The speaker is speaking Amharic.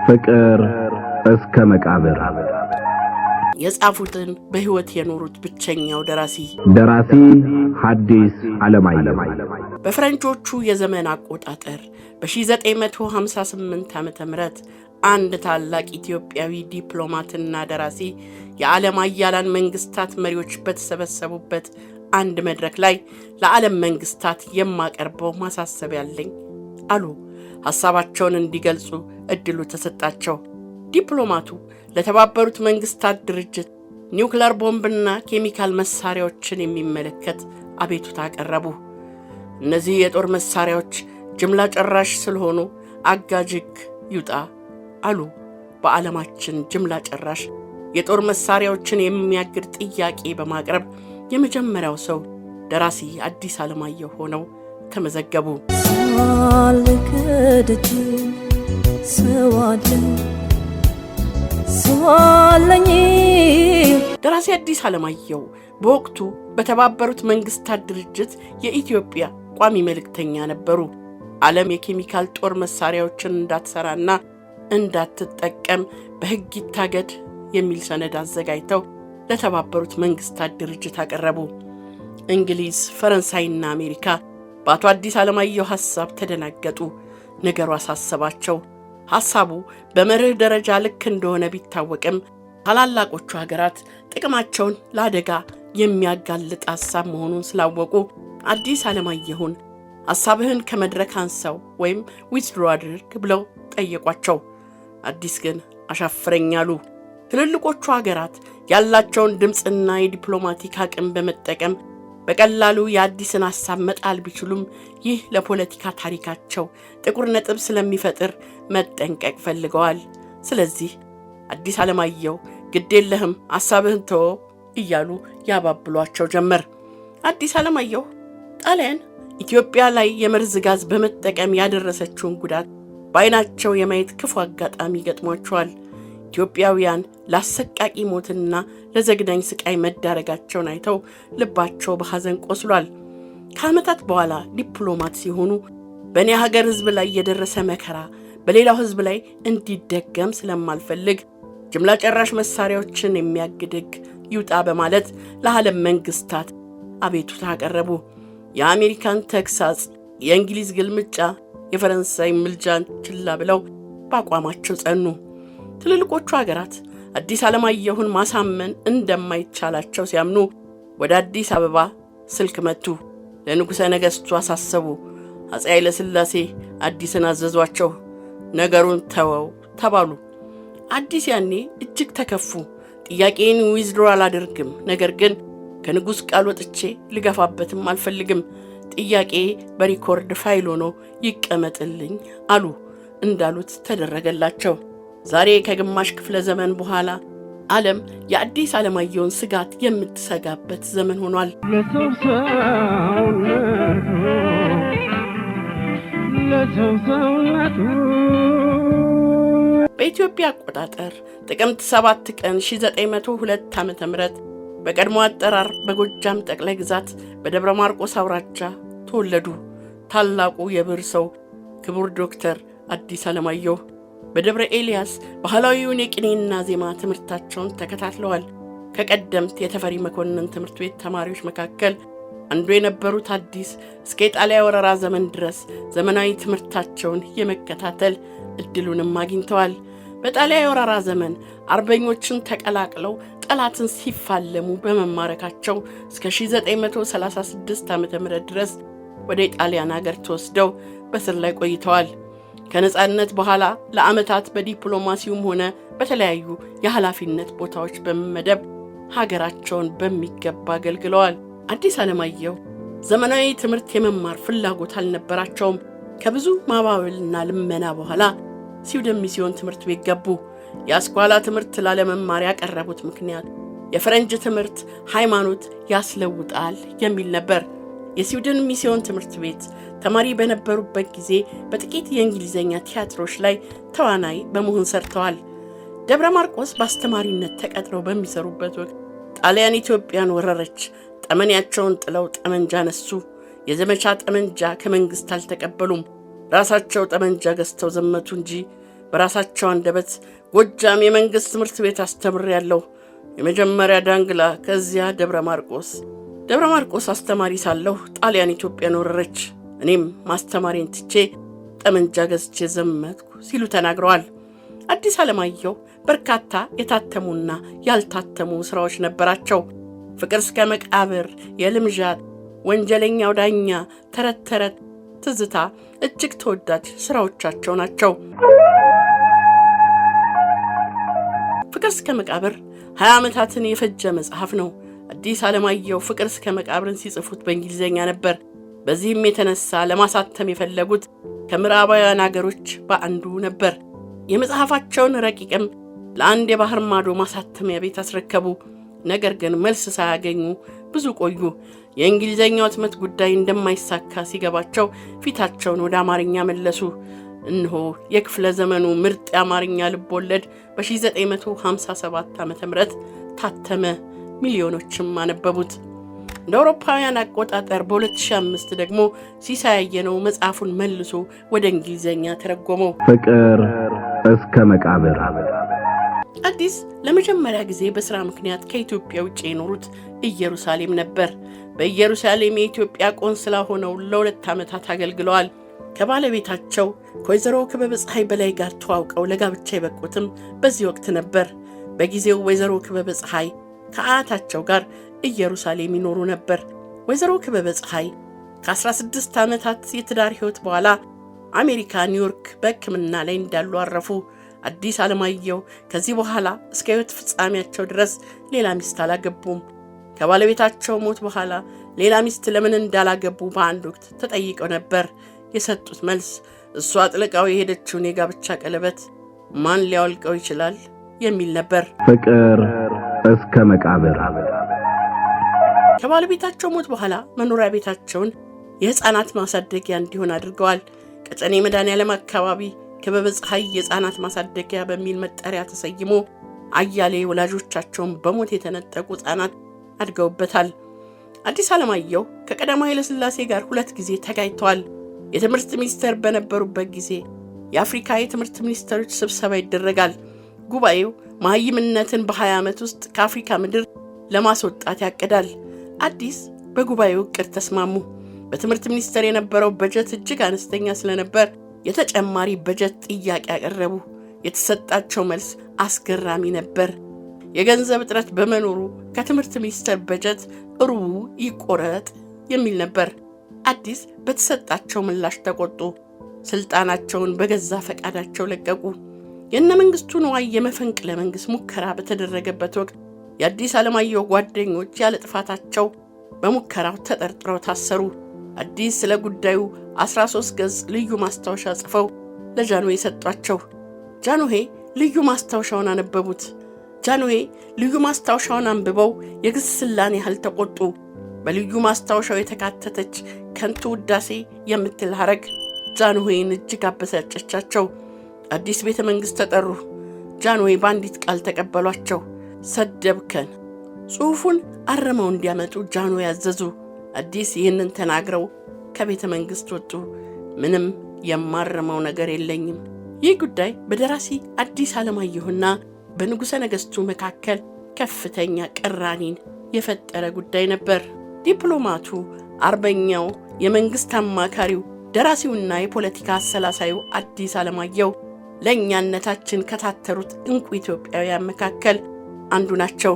ፍቅር እስከ መቃብር የጻፉትን በህይወት የኖሩት ብቸኛው ደራሲ ሐዲስ ዓለማየሁ በፍራንቾቹ የዘመን አቆጣጠር በ1958 ዓመተ ምህረት አንድ ታላቅ ኢትዮጵያዊ ዲፕሎማትና ደራሲ የዓለም አያላን መንግስታት መሪዎች በተሰበሰቡበት አንድ መድረክ ላይ ለዓለም መንግስታት የማቀርበው ማሳሰቢያ አለኝ አሉ። ሐሳባቸውን እንዲገልጹ እድሉ ተሰጣቸው። ዲፕሎማቱ ለተባበሩት መንግስታት ድርጅት ኒውክሌር ቦምብና ኬሚካል መሳሪያዎችን የሚመለከት አቤቱታ አቀረቡ። እነዚህ የጦር መሳሪያዎች ጅምላ ጨራሽ ስለሆኑ አጋጅግ ይውጣ አሉ። በዓለማችን ጅምላ ጨራሽ የጦር መሳሪያዎችን የሚያግድ ጥያቄ በማቅረብ የመጀመሪያው ሰው ደራሲ ሐዲስ ዓለማየሁ ሆነው ተመዘገቡ። ደራሲ ሐዲስ ዓለማየሁ በወቅቱ በተባበሩት መንግስታት ድርጅት የኢትዮጵያ ቋሚ መልእክተኛ ነበሩ። ዓለም የኬሚካል ጦር መሳሪያዎችን እንዳትሰራና እንዳትጠቀም በሕግ ይታገድ የሚል ሰነድ አዘጋጅተው ለተባበሩት መንግስታት ድርጅት አቀረቡ። እንግሊዝ፣ ፈረንሳይና አሜሪካ በአቶ ሐዲስ ዓለማየሁ ሐሳብ ተደናገጡ። ነገሩ አሳሰባቸው። ሐሳቡ በመርህ ደረጃ ልክ እንደሆነ ቢታወቅም ታላላቆቹ ሀገራት ጥቅማቸውን ለአደጋ የሚያጋልጥ ሐሳብ መሆኑን ስላወቁ ሐዲስ ዓለማየሁን ሐሳብህን ከመድረክ አንሳው ወይም ዊዝድሮ አድርግ ብለው ጠየቋቸው። ሐዲስ ግን አሻፈረኝ አሉ። ትልልቆቹ ሀገራት ያላቸውን ድምፅና የዲፕሎማቲክ አቅም በመጠቀም በቀላሉ የሐዲስን ሐሳብ መጣል ቢችሉም ይህ ለፖለቲካ ታሪካቸው ጥቁር ነጥብ ስለሚፈጥር መጠንቀቅ ፈልገዋል። ስለዚህ ሐዲስ ዓለማየሁ ግዴለህም ሐሳብህን ተወው እያሉ ያባብሏቸው ጀመር። ሐዲስ ዓለማየሁ ጣሊያን ኢትዮጵያ ላይ የመርዝ ጋዝ በመጠቀም ያደረሰችውን ጉዳት በዓይናቸው የማየት ክፉ አጋጣሚ ገጥሟቸዋል። ኢትዮጵያውያን ለአሰቃቂ ሞትና ለዘግናኝ ስቃይ መዳረጋቸውን አይተው ልባቸው በሐዘን ቆስሏል። ከዓመታት በኋላ ዲፕሎማት ሲሆኑ በእኔ ሀገር ሕዝብ ላይ የደረሰ መከራ በሌላው ሕዝብ ላይ እንዲደገም ስለማልፈልግ ጅምላ ጨራሽ መሳሪያዎችን የሚያግድ ሕግ ይውጣ በማለት ለዓለም መንግስታት አቤቱታ አቀረቡ። የአሜሪካን ተግሳጽ፣ የእንግሊዝ ግልምጫ፣ የፈረንሳይ ምልጃን ችላ ብለው በአቋማቸው ጸኑ። ትልልቆቹ ሀገራት ሐዲስ ዓለማየሁን ማሳመን እንደማይቻላቸው ሲያምኑ ወደ አዲስ አበባ ስልክ መቱ። ለንጉሠ ነገሥቱ አሳሰቡ። አፄ ኃይለ ሥላሴ ሐዲስን አዘዟቸው። ነገሩን ተወው ተባሉ። ሐዲስ ያኔ እጅግ ተከፉ። ጥያቄን ዊዝድሮ አላደርግም፣ ነገር ግን ከንጉሥ ቃል ወጥቼ ልገፋበትም አልፈልግም፣ ጥያቄ በሪኮርድ ፋይል ሆኖ ይቀመጥልኝ አሉ። እንዳሉት ተደረገላቸው። ዛሬ ከግማሽ ክፍለ ዘመን በኋላ ዓለም የሐዲስ ዓለማየሁን ስጋት የምትሰጋበት ዘመን ሆኗል። በኢትዮጵያ አቆጣጠር ጥቅምት 7 ቀን 1902 ዓ.ም በቀድሞ አጠራር በጎጃም ጠቅላይ ግዛት በደብረ ማርቆስ አውራጃ ተወለዱ። ታላቁ የብር ሰው ክቡር ዶክተር ሐዲስ ዓለማየሁ በደብረ ኤልያስ ባህላዊውን የቅኔና ዜማ ትምህርታቸውን ተከታትለዋል። ከቀደምት የተፈሪ መኮንን ትምህርት ቤት ተማሪዎች መካከል አንዱ የነበሩት ሐዲስ እስከ ኢጣሊያ ወረራ ዘመን ድረስ ዘመናዊ ትምህርታቸውን የመከታተል እድሉንም አግኝተዋል። በጣሊያ ወረራ ዘመን አርበኞችን ተቀላቅለው ጠላትን ሲፋለሙ በመማረካቸው እስከ 1936 ዓ.ም ድረስ ወደ ጣሊያን ሀገር ተወስደው በስር ላይ ቆይተዋል። ከነጻነት በኋላ ለዓመታት በዲፕሎማሲውም ሆነ በተለያዩ የኃላፊነት ቦታዎች በመመደብ ሀገራቸውን በሚገባ አገልግለዋል። ሐዲስ ዓለማየሁ ዘመናዊ ትምህርት የመማር ፍላጎት አልነበራቸውም። ከብዙ ማባበልና ልመና በኋላ ስዊድን ሚስዮን ትምህርት ቤት ገቡ። የአስኳላ ትምህርት ላለመማር ያቀረቡት ምክንያት የፈረንጅ ትምህርት ሃይማኖት ያስለውጣል የሚል ነበር። የስዊድን ሚስዮን ትምህርት ቤት ተማሪ በነበሩበት ጊዜ በጥቂት የእንግሊዘኛ ቲያትሮች ላይ ተዋናይ በመሆን ሰርተዋል። ደብረ ማርቆስ በአስተማሪነት ተቀጥረው በሚሰሩበት ወቅት ጣሊያን ኢትዮጵያን ወረረች። ጠመንያቸውን ጥለው ጠመንጃ ነሱ። የዘመቻ ጠመንጃ ከመንግስት አልተቀበሉም። ራሳቸው ጠመንጃ ገዝተው ዘመቱ እንጂ በራሳቸው አንደበት ጎጃም የመንግስት ትምህርት ቤት አስተምሬያለሁ። የመጀመሪያ ዳንግላ፣ ከዚያ ደብረ ማርቆስ አስተማሪ ሳለሁ ጣሊያን ኢትዮጵያን ወረረች። እኔም ማስተማሪን ትቼ ጠመንጃ ገዝቼ ዘመትኩ ሲሉ ተናግረዋል። አዲስ ዓለማየሁ በርካታ የታተሙና ያልታተሙ ስራዎች ነበራቸው። ፍቅር እስከ መቃብር፣ የልምዣት፣ ወንጀለኛው ዳኛ፣ ተረት ተረት፣ ትዝታ እጅግ ተወዳጅ ስራዎቻቸው ናቸው። ፍቅር እስከ መቃብር 20 ዓመታትን የፈጀ መጽሐፍ ነው። አዲስ ዓለማየሁ ፍቅር እስከ መቃብርን ሲጽፉት በእንግሊዝኛ ነበር። በዚህም የተነሳ ለማሳተም የፈለጉት ከምዕራባውያን አገሮች በአንዱ ነበር። የመጽሐፋቸውን ረቂቅም ለአንድ የባህር ማዶ ማሳተሚያ ቤት አስረከቡ። ነገር ግን መልስ ሳያገኙ ብዙ ቆዩ። የእንግሊዝኛው ህትመት ጉዳይ እንደማይሳካ ሲገባቸው ፊታቸውን ወደ አማርኛ መለሱ። እነሆ የክፍለ ዘመኑ ምርጥ የአማርኛ ልቦለድ በ1957 ዓ.ም ታተመ። ሚሊዮኖችም አነበቡት። እንደ አውሮፓውያን አቆጣጠር በ2005 ደግሞ ሲሳይ አየነው መጽሐፉን መልሶ ወደ እንግሊዝኛ ተረጎመው። ፍቅር እስከ መቃብር። አዲስ ለመጀመሪያ ጊዜ በስራ ምክንያት ከኢትዮጵያ ውጭ የኖሩት ኢየሩሳሌም ነበር። በኢየሩሳሌም የኢትዮጵያ ቆንስላ ሆነው ለ2 ዓመታት አገልግለዋል። ከባለቤታቸው ከወይዘሮ ክበበ ፀሐይ በላይ ጋር ተዋውቀው ለጋብቻ የበቁትም በዚህ ወቅት ነበር። በጊዜው ወይዘሮ ክበበ ፀሐይ ከአያታቸው ጋር ኢየሩሳሌም ይኖሩ ነበር። ወይዘሮ ክበበ ፀሐይ ከ16 ዓመታት የትዳር ህይወት በኋላ አሜሪካ ኒውዮርክ በሕክምና ላይ እንዳሉ አረፉ። አዲስ ዓለማየሁ ከዚህ በኋላ እስከ ህይወት ፍጻሜያቸው ድረስ ሌላ ሚስት አላገቡም። ከባለቤታቸው ሞት በኋላ ሌላ ሚስት ለምን እንዳላገቡ በአንድ ወቅት ተጠይቀው ነበር። የሰጡት መልስ እሷ አጥልቃው የሄደችውን የጋብቻ ቀለበት ማን ሊያወልቀው ይችላል የሚል ነበር። ፍቅር እስከ መቃብር። ከባለቤታቸው ሞት በኋላ መኖሪያ ቤታቸውን የህፃናት ማሳደጊያ እንዲሆን አድርገዋል። ቀጨኔ መድኃኔዓለም አካባቢ ክበበ ፀሐይ የህፃናት ማሳደጊያ በሚል መጠሪያ ተሰይሞ አያሌ ወላጆቻቸውን በሞት የተነጠቁ ህፃናት አድገውበታል። አዲስ ዓለማየሁ ከቀዳማዊ ኃይለ ሥላሴ ጋር 2 ጊዜ ተጋጭተዋል። የትምህርት ሚኒስተር በነበሩበት ጊዜ የአፍሪካ የትምህርት ሚኒስተሮች ስብሰባ ይደረጋል። ጉባኤው መሃይምነትን በ20 ዓመት ውስጥ ከአፍሪካ ምድር ለማስወጣት ያቀዳል። አዲስ በጉባኤው እቅድ ተስማሙ። በትምህርት ሚኒስተር የነበረው በጀት እጅግ አነስተኛ ስለነበር የተጨማሪ በጀት ጥያቄ ያቀረቡ። የተሰጣቸው መልስ አስገራሚ ነበር። የገንዘብ እጥረት በመኖሩ ከትምህርት ሚኒስተር በጀት ሩቡ ይቆረጥ የሚል ነበር። አዲስ በተሰጣቸው ምላሽ ተቆጡ። ስልጣናቸውን በገዛ ፈቃዳቸው ለቀቁ። የነ መንግስቱ ንዋይ የመፈንቅለ መንግስት ሙከራ በተደረገበት ወቅት የአዲስ ዓለማየሁ ጓደኞች ያለ ጥፋታቸው በሙከራው ተጠርጥረው ታሰሩ። አዲስ ስለ ጉዳዩ 13 ገጽ ልዩ ማስታወሻ ጽፈው ለጃንሆይ ሰጧቸው። ጃንሆይ ልዩ ማስታወሻውን አነበቡት። ጃንሆይ ልዩ ማስታወሻውን አንብበው የግስላን ያህል ተቆጡ። በልዩ ማስታወሻው የተካተተች ከንቱ ውዳሴ የምትል ሐረግ ጃንሆይን እጅግ አበሳጨቻቸው። አዲስ ቤተ መንግስት ተጠሩ። ጃንሆይ በአንዲት ቃል ተቀበሏቸው። ሰደብከን። ጽሑፉን አርመው እንዲያመጡ ጃንሆይ ያዘዙ። አዲስ ይህንን ተናግረው ከቤተ መንግስት ወጡ። ምንም የማረመው ነገር የለኝም። ይህ ጉዳይ በደራሲ አዲስ ዓለማየሁና በንጉሠ ነገሥቱ መካከል ከፍተኛ ቅራኔን የፈጠረ ጉዳይ ነበር። ዲፕሎማቱ፣ አርበኛው፣ የመንግስት አማካሪው፣ ደራሲውና የፖለቲካ አሰላሳዩ አዲስ ዓለማየሁ ለእኛነታችን ከታተሩት እንቁ ኢትዮጵያውያን መካከል አንዱ ናቸው።